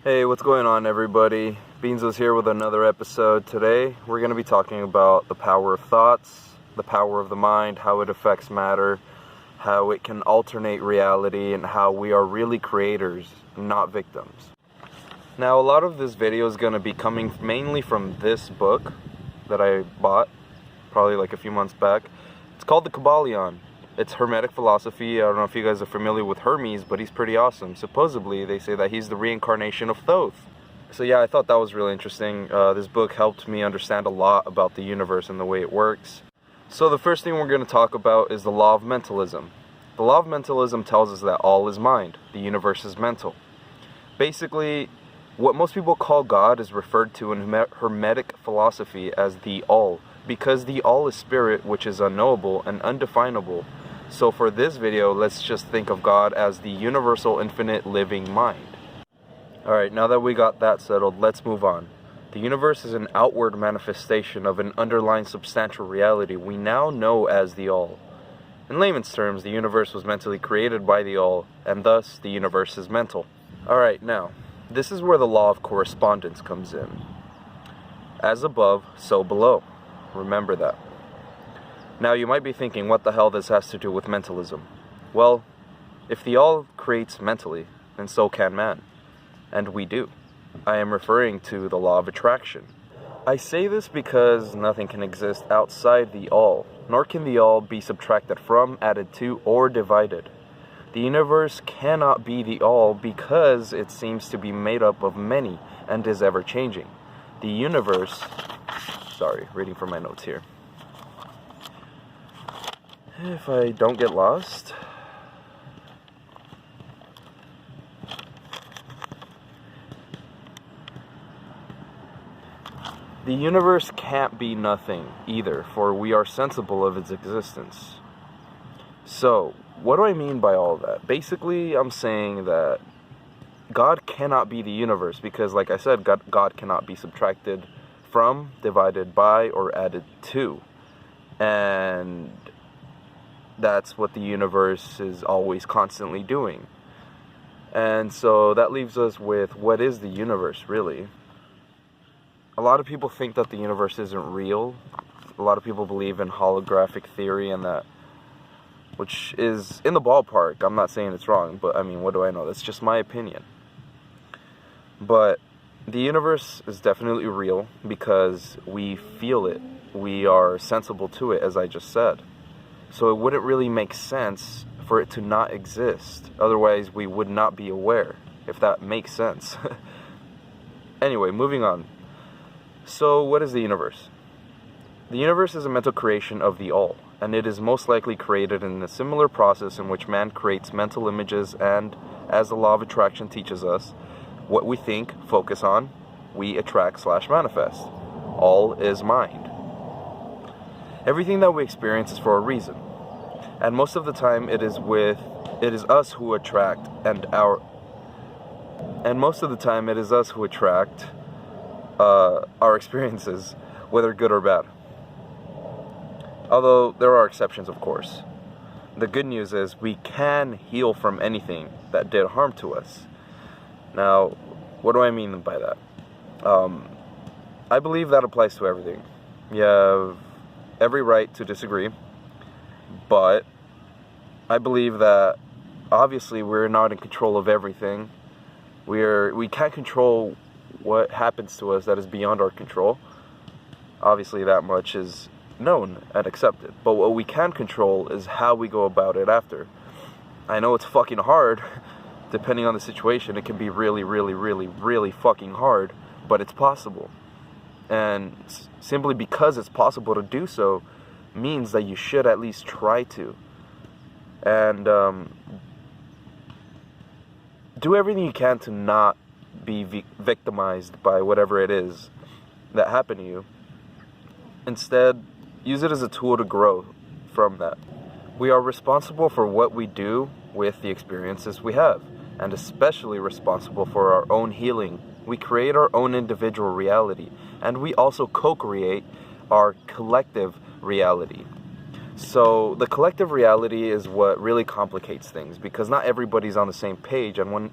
Hey, what's going on, everybody? Beanzo's here with another episode. Today, we're going to be talking about the power of thoughts, the power of the mind, how it affects matter, how it can alternate reality, and how we are really creators, not victims. Now, a lot of this video is going to be coming mainly from this book that I bought, probably like a few months back. It's called The Kybalion. It's Hermetic philosophy. I don't know if you guys are familiar with Hermes, but he's pretty awesome. Supposedly, they say that he's the reincarnation of Thoth. So yeah, I thought that was really interesting. This book helped me understand a lot about the universe and the way it works. So the first thing we're going to talk about is the law of mentalism. The law of mentalism tells us that all is mind. The universe is mental. Basically, what most people call God is referred to in Hermetic philosophy as the all, because the all is spirit, which is unknowable and undefinable. So for this video, let's just think of God as the universal, infinite, living mind. Alright, now that we got that settled, let's move on. The universe is an outward manifestation of an underlying substantial reality we now know as the all. In layman's terms, the universe was mentally created by the all, and thus the universe is mental. Alright, now, this is where the law of correspondence comes in. As above, so below. Remember that. Now you might be thinking, what the hell this has to do with mentalism? Well, if the all creates mentally, then so can man. And we do. I am referring to the law of attraction. I say this because nothing can exist outside the all, nor can the all be subtracted from, added to, or divided. The universe cannot be the all because it seems to be made up of many and is ever changing. The universe... Sorry, reading from my notes here. If I don't get lost. The universe can't be nothing either, for we are sensible of its existence. So, what do I mean by all that? Basically, I'm saying that God cannot be the universe because, like I said, God cannot be subtracted from, divided by, or added to. And that's what the universe is always constantly doing. And so that leaves us with, what is the universe really? A lot of people think that the universe isn't real. A lot of people believe in holographic theory and that, which is in the ballpark. I'm not saying it's wrong, but I mean, what do I know? That's just my opinion. But the universe is definitely real because we feel it. We are sensible to it, as I just said. So it wouldn't really make sense for it to not exist. Otherwise, we would not be aware, if that makes sense. Anyway, moving on. So what is the universe? The universe is a mental creation of the all, and it is most likely created in a similar process in which man creates mental images and, as the law of attraction teaches us, what we think, focus on, we attract/manifest. All is mind. Everything that we experience is for a reason. And most of the time it is us who attract our experiences, whether good or bad. Although there are exceptions, of course. The good news is we can heal from anything that did harm to us. Now, what do I mean by that? I believe that applies to everything. You have every right to disagree, but I believe that obviously we're not in control of everything. We can't control what happens to us that is beyond our control. Obviously that much is known and accepted. But what we can control is how we go about it after. I know it's fucking hard. Depending on the situation, it can be really, really, really, really fucking hard, but it's possible. And simply because it's possible to do so means that you should at least try to. And do everything you can to not be victimized by whatever it is that happened to you. Instead, use it as a tool to grow from that. We are responsible for what we do with the experiences we have, and especially responsible for our own healing. We create our own individual reality, and we also co-create our collective reality. So the collective reality is what really complicates things, because not everybody's on the same page, and when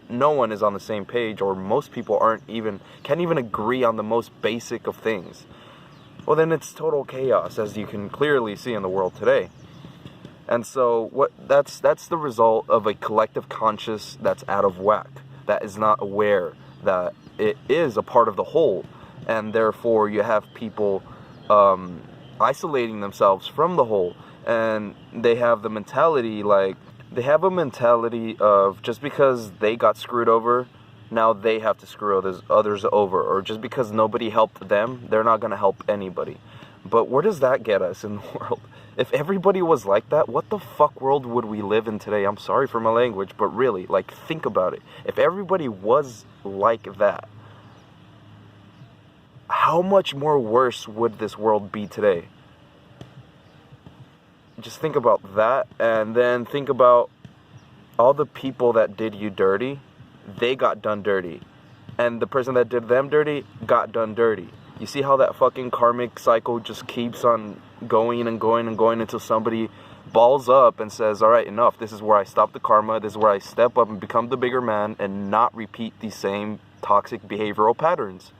no one is on the same page, or most people can't even agree on the most basic of things, well, then it's total chaos, as you can clearly see in the world today. And so that's the result of a collective conscious that's out of whack, that is not aware that it is a part of the whole, and therefore you have people isolating themselves from the whole, and they have a mentality of, just because they got screwed over, now they have to screw others over, or just because nobody helped them, they're not going to help anybody. But where does that get us in the world? If everybody was like that, what the fuck world would we live in today? I'm sorry for my language, but really, like, think about it. If everybody was like that, how much more worse would this world be today? Just think about that, and then think about all the people that did you dirty. They got done dirty, and the person that did them dirty got done dirty. You see how that fucking karmic cycle just keeps on going and going and going until somebody balls up and says, all right, enough. This is where I stop the karma. This is where I step up and become the bigger man and not repeat these same toxic behavioral patterns.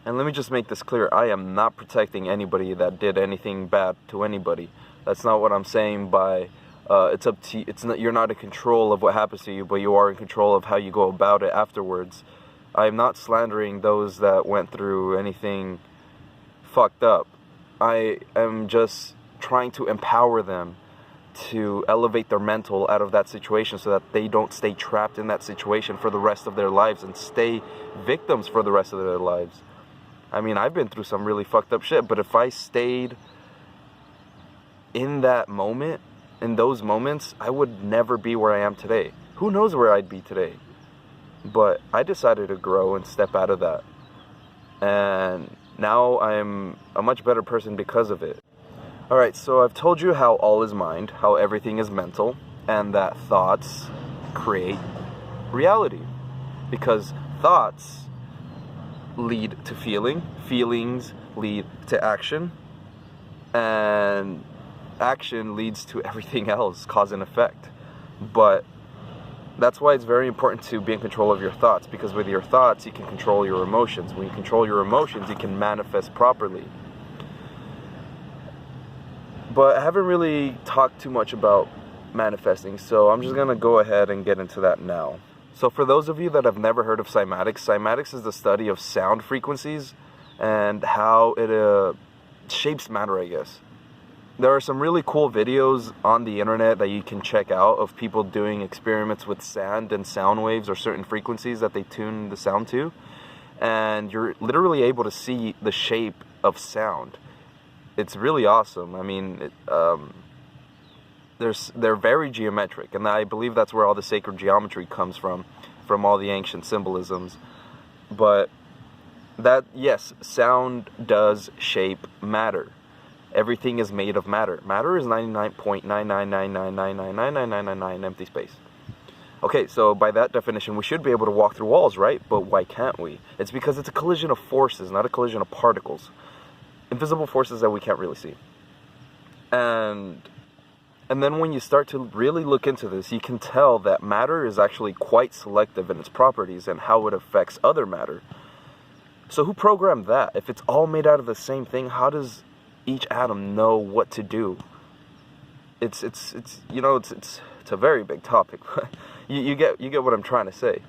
And let me just make this clear. I am not protecting anybody that did anything bad to anybody. That's not what I'm saying by it's up to you. You're not in control of what happens to you, but you are in control of how you go about it afterwards. I'm not slandering those that went through anything fucked up. I am just trying to empower them to elevate their mental out of that situation so that they don't stay trapped in that situation for the rest of their lives and stay victims for the rest of their lives. I mean, I've been through some really fucked up shit, but if I stayed in that moment, in those moments, I would never be where I am today. Who knows where I'd be today? But I decided to grow and step out of that. And now I'm a much better person because of it. Alright, so I've told you how all is mind, how everything is mental, and that thoughts create reality. Because thoughts lead to feeling, feelings lead to action, and action leads to everything else, cause and effect. But that's why it's very important to be in control of your thoughts, because with your thoughts you can control your emotions. When you control your emotions, you can manifest properly. But I haven't really talked too much about manifesting, so I'm just going to go ahead and get into that now. So for those of you that have never heard of cymatics, cymatics is the study of sound frequencies and how it shapes matter, I guess. There are some really cool videos on the internet that you can check out of people doing experiments with sand and sound waves or certain frequencies that they tune the sound to. And you're literally able to see the shape of sound. It's really awesome. I mean, they're very geometric, and I believe that's where all the sacred geometry comes from all the ancient symbolisms. But that, yes, sound does shape matter. Everything is made of matter. Matter is 99.99999999999 empty space. Okay, so by that definition, we should be able to walk through walls, right? But why can't we? It's because it's a collision of forces, not a collision of particles. Invisible forces that we can't really see. And then when you start to really look into this, you can tell that matter is actually quite selective in its properties and how it affects other matter. So who programmed that? If it's all made out of the same thing, how does each atom know what to do? It's a very big topic. you get what I'm trying to say.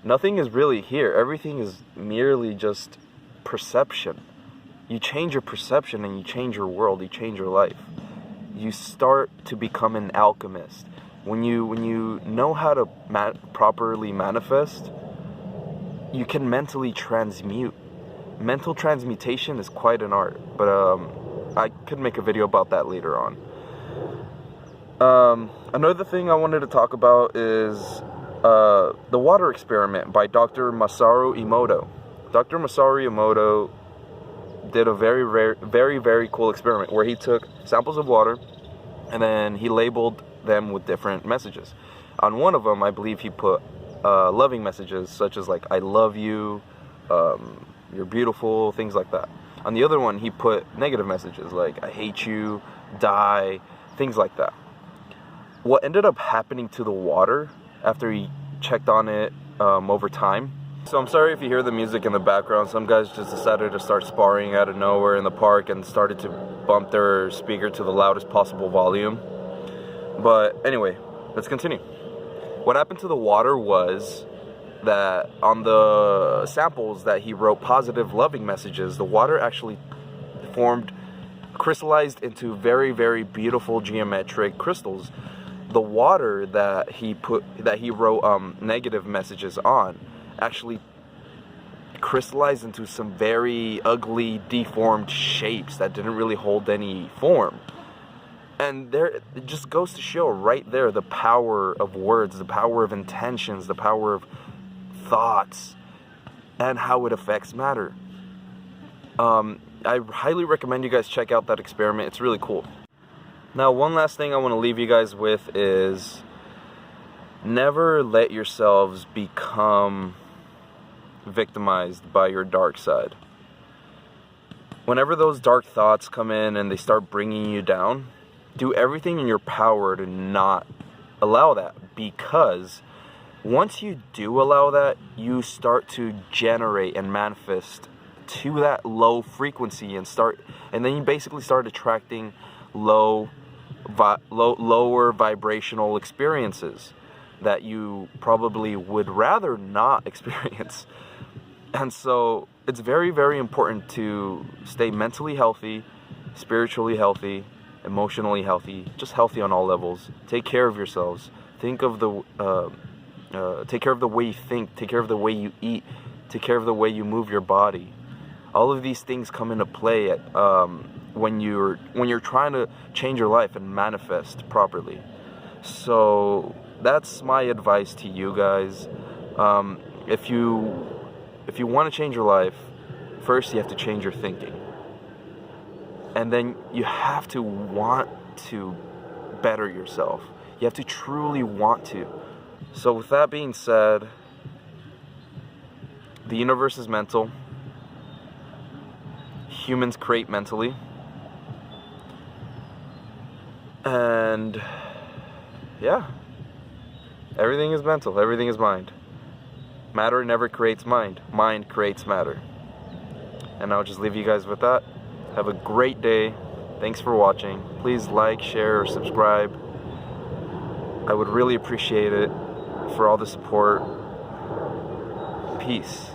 Nothing is really here. Everything is merely just perception. You change your perception and you change your world, you change your life. You start to become an alchemist. When you know how to properly manifest, you can mentally transmute. Mental transmutation is quite an art, but I could make a video about that later on. Another thing I wanted to talk about is the water experiment by Dr. Masaru Emoto. Dr. Masaru Emoto did a very cool experiment where he took samples of water and then he labeled them with different messages. On one of them, I believe he put loving messages such as like, I love you, you're beautiful, things like that. On the other one, he put negative messages like, I hate you, die, things like that. What ended up happening to the water after he checked on it over time. So I'm sorry if you hear the music in the background. Some guys just decided to start sparring out of nowhere in the park and started to bump their speaker to the loudest possible volume. But anyway, let's continue. What happened to the water was that on the samples that he wrote positive loving messages, the water actually crystallized into very, very beautiful geometric crystals. The water that he wrote negative messages on actually crystallized into some very ugly, deformed shapes that didn't really hold any form. And there, it just goes to show right there the power of words, the power of intentions, the power of thoughts, and how it affects matter. I highly recommend you guys check out that experiment. It's really cool. Now, one last thing I want to leave you guys with is never let yourselves become victimized by your dark side. Whenever those dark thoughts come in and they start bringing you down, do everything in your power to not allow that, because once you do allow that, you start to generate and manifest to that low frequency and then you basically start attracting lower vibrational experiences that you probably would rather not experience. And so it's very, very important to stay mentally healthy, spiritually healthy, emotionally healthy, just healthy on all levels. Take care of yourselves. Take care of the way you think. Take care of the way you eat. Take care of the way you move your body. All of these things come into play when you're trying to change your life and manifest properly. So that's my advice to you guys. If you want to change your life, first you have to change your thinking. And then you have to want to better yourself. You have to truly want to. So with that being said, the universe is mental. Humans create mentally. And yeah, everything is mental. Everything is mind. Matter never creates mind. Mind creates matter. And I'll just leave you guys with that. Have a great day. Thanks for watching. Please like, share, or subscribe. I would really appreciate it for all the support. Peace.